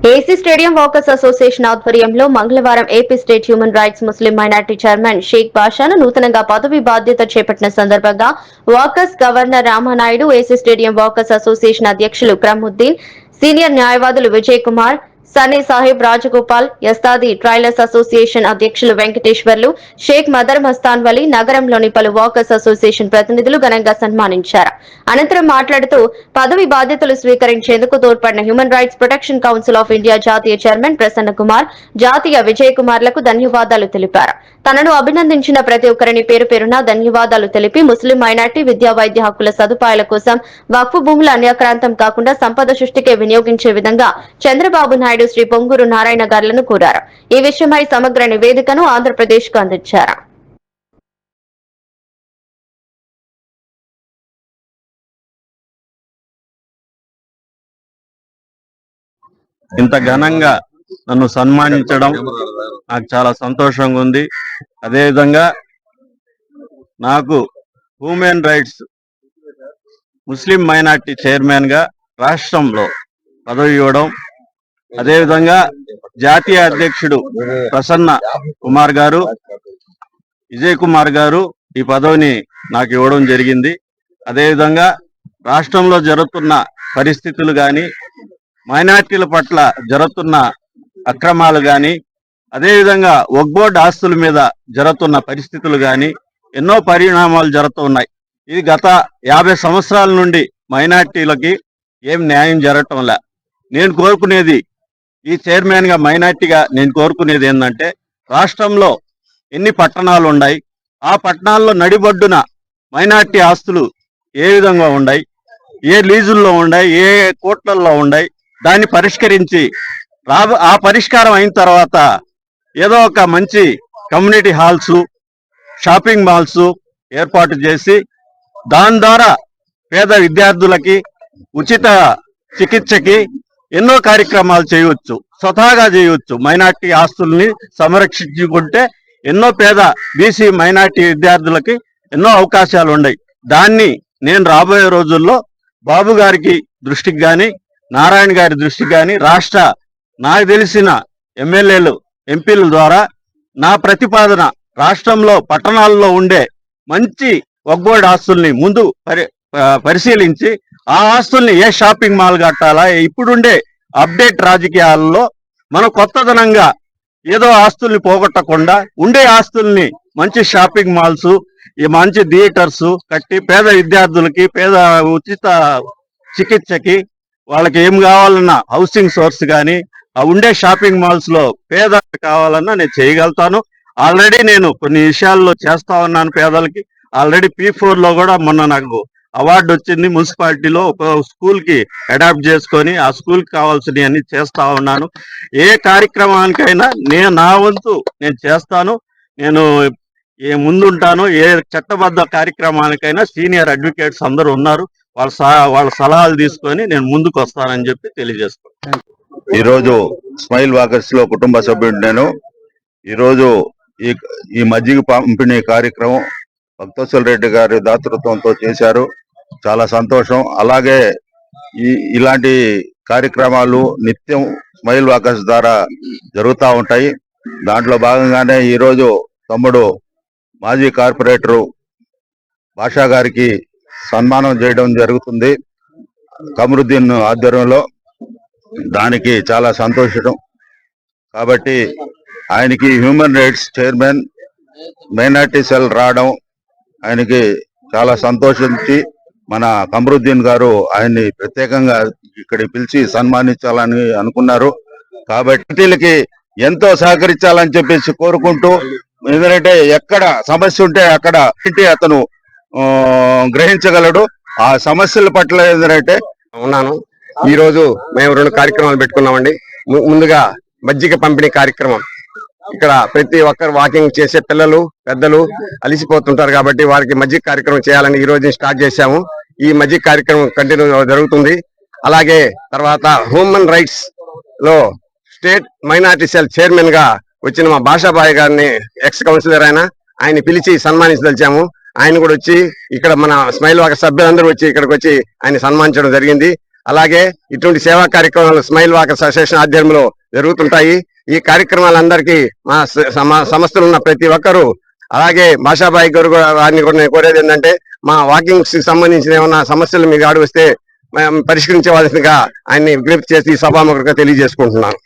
AC stadium walkers association ఆధ్వర్యంలో మంగళవారం AP state human rights ముస్లిం minority chairman Sheikh బాషాను నూతనంగా పదవి బాధ్యత చేపట్టిన సందర్భంగా walkers governor Ramanaidu, AC stadium walkers association అధ్యక్షులు క్రముద్దీన్, సీనియర్ న్యాయవాదులు విజయ్ కుమార్, సనీ సాహిబ్, రాజగోపాల్, యస్తాది ట్రైలర్స్ అసోసియేషన్ అధ్యక్షులు వెంకటేశ్వర్లు, షేక్ మదర్ మస్తాన్ వలి, నగరంలోని పలు వాకర్స్ అసోసియేషన్ ప్రతినిధులు ఘనంగా సన్మానించారు. అనంతరం మాట్లాడుతూ పదవి బాధ్యతలు స్వీకరించేందుకు తోడ్పడిన human rights protection council of India జాతీయ చైర్మన్ ప్రసన్న కుమార్, జాతీయ విజయ్ కుమార్లకు ధన్యవాదాలు తెలిపారు. తనను అభినందించిన ప్రతి ఒక్కరిని పేరు పేరున ధన్యవాదాలు తెలిపి ముస్లిం మైనార్టీ విద్యా వైద్య హక్కుల సదుపాయాల కోసం వక్ఫ్ భూముల అన్యాక్రాంతం కాకుండా సంపద సృష్టికే వినియోగించే విధంగా చంద్రబాబు నాయుడు శ్రీ పొంగూరు నారాయణ గారులను కోరారు. ఈ విషయమై సమగ్ర నివేదికను ఆంధ్రప్రదేశ్ కు అందించారు. ఇంత ఘనంగా నన్ను సన్మానించడం నాకు చాలా సంతోషంగా ఉంది. అదేవిధంగా నాకు హ్యూమన్ రైట్స్ ముస్లిం మైనార్టీ చైర్మన్ గా రాష్ట్రంలో పదవి ఇవ్వడం, అదేవిధంగా జాతీయ అధ్యక్షుడు ప్రసన్న కుమార్ గారు, విజయ్ కుమార్ గారు ఈ పదవిని నాకు ఇవ్వడం జరిగింది. అదేవిధంగా రాష్ట్రంలో జరుగుతున్న పరిస్థితులు కానీ, మైనార్టీల పట్ల జరుగుతున్న అక్రమాలు కానీ, అదేవిధంగా వక్ఫ్ బోర్డు ఆస్తుల మీద జరుగుతున్న పరిస్థితులు కానీ ఎన్నో పరిణామాలు జరుగుతున్నాయి. ఇది గత 50 సంవత్సరాల నుండి మైనార్టీలకి ఏం న్యాయం జరగటంలా. నేను కోరుకునేది, ఈ చైర్మన్ గా మైనార్టీగా నేను కోరుకునేది ఏంటంటే, రాష్ట్రంలో ఎన్ని పట్టణాలు ఉన్నాయి, ఆ పట్టణాల్లో నడిబొడ్డున మైనార్టీ ఆస్తులు ఏ విధంగా ఉన్నాయి, ఏ లీజుల్లో ఉన్నాయి, ఏ కోట్లల్లో ఉన్నాయి, దాన్ని పరిష్కరించి ఆ పరిష్కారం అయిన తర్వాత ఏదో ఒక మంచి కమ్యూనిటీ హాల్స్, షాపింగ్ మాల్స్ ఏర్పాటు చేసి దాని ద్వారా పేద విద్యార్థులకి ఉచిత చికిత్సకి ఎన్నో కార్యక్రమాలు చేయవచ్చు, స్వతహాగా చేయవచ్చు. మైనార్టీ ఆస్తుల్ని సంరక్షించుకుంటే ఎన్నో పేద బీసీ మైనార్టీ విద్యార్థులకి ఎన్నో అవకాశాలు ఉన్నాయి. దాన్ని నేను రాబోయే రోజుల్లో బాబు గారికి దృష్టికి కానీ, నారాయణ గారి దృష్టికి కానీ, నాకు తెలిసిన ఎమ్మెల్యేలు, ఎంపీల ద్వారా నా ప్రతిపాదన రాష్ట్రంలో పట్టణాల్లో ఉండే మంచి వక్ఫ్ బోర్డు ఆస్తుల్ని ముందు పరిశీలించి ఆ ఆస్తుల్ని ఏ షాపింగ్ మాల్ కట్టాలా, ఇప్పుడుండే అప్డేట్ రాజకీయాల్లో మనం కొత్తదనంగా ఏదో ఆస్తుల్ని పోగొట్టకుండా ఉండే ఆస్తుల్ని మంచి షాపింగ్ మాల్స్, ఈ మంచి థియేటర్స్ కట్టి పేద విద్యార్థులకి, పేద ఉచిత చికిత్సకి, వాళ్ళకి ఏం కావాలన్నా హౌసింగ్ సోర్స్ కానీ, ఆ ఉండే షాపింగ్ మాల్స్ లో పేద కావాలన్నా నేను చేయగలుగుతాను. ఆల్రెడీ నేను కొన్ని విషయాల్లో చేస్తా ఉన్నాను పేదలకి. ఆల్రెడీ P4 లో కూడా మొన్న నాకు అవార్డు వచ్చింది. మున్సిపాలిటీలో ఒక స్కూల్ కి అడాప్ట్ చేసుకొని ఆ స్కూల్ కి కావాల్సినవి అన్ని చేస్తా ఉన్నాను. ఏ కార్యక్రమానికైనా నా వంతు నేను చేస్తాను. నేను ముందుంటాను. ఏ చట్టబద్ధ కార్యక్రమానికైనా సీనియర్ అడ్వకేట్స్ అందరూ ఉన్నారు. వాళ్ళ సలహాలు తీసుకొని నేను ముందుకు వస్తానని చెప్పి తెలియజేస్తాను. ఈరోజు స్మైల్ వాకర్స్ లో కుటుంబ సభ్యుడు నేను. ఈరోజు ఈ మజ్జిగ పంపిణీ కార్యక్రమం భక్తవత్సల రెడ్డి గారి దాతృత్వంతో చేశారు. చాలా సంతోషం. అలాగే ఇలాంటి కార్యక్రమాలు నిత్యం స్మైల్ వాకర్స్ ద్వారా జరుగుతూ ఉంటాయి. దాంట్లో భాగంగానే ఈరోజు తమ్ముడు మాజీ కార్పొరేటరు బాషా గారికి సన్మానం చేయడం జరుగుతుంది కమరుద్దీన్ ఆధ్వర్యంలో. దానికి చాలా సంతోషం. కాబట్టి ఆయనకి human rights chairman minority cell రావడం ఆయనకి చాలా సంతోషించి మన కమరుద్దీన్ గారు ఆయన్ని ప్రత్యేకంగా ఇక్కడికి పిలిచి సన్మానించాలని అనుకున్నారు. కాబట్టి వీళ్ళకి ఎంతో సహకరించాలని చెప్పేసి కోరుకుంటూ, ఎందుకంటే ఎక్కడ సమస్య ఉంటే అక్కడ అతను గ్రహించగలడు. ఆ సమస్యల పట్ల ఏంటంటే ఉన్నాను. ఈ రోజు మేము 2 కార్యక్రమాలు పెట్టుకున్నామండి. ముందుగా మజ్జిగ పంపిణీ కార్యక్రమం. ఇక్కడ ప్రతి ఒక్కరు వాకింగ్ చేసే పిల్లలు, పెద్దలు అలిసిపోతుంటారు కాబట్టి వారికి మజ్జిగ కార్యక్రమం చేయాలని ఈ రోజు స్టార్ట్ చేశాము. ఈ మజ్జిగ కార్యక్రమం కంటిన్యూ జరుగుతుంది. అలాగే తర్వాత హ్యూమన్ రైట్స్ లో స్టేట్ మైనార్టీ సెల్ చైర్మన్ గా వచ్చిన మా భాషాబాయ్ గారిని, ఎక్స్ కౌన్సిలర్ ఆయన పిలిచి సన్మానించదలిచాము. ఆయన కూడా వచ్చి ఇక్కడ మన స్మైల్ వాకర్ సభ్యులందరూ వచ్చి ఇక్కడికి వచ్చి ఆయన సన్మానించడం జరిగింది. అలాగే ఇటువంటి సేవా కార్యక్రమాలు స్మైల్ వాకర్స్ అసోసియేషన్ ఆధ్వర్యంలో జరుగుతుంటాయి. ఈ కార్యక్రమాలందరికీ మా సంస్థలు ఉన్న ప్రతి ఒక్కరూ, అలాగే భాషాబాయి గారు వారిని కూడా నేను కోరేది ఏంటంటే, మా వాకింగ్స్ కి సంబంధించిన ఏమన్నా సమస్యలు మీకు ఆడి వస్తే పరిష్కరించవలసిందిగా ఆయన్ని విజ్ఞప్తి చేసి సభాముఖంగా తెలియజేసుకుంటున్నాను.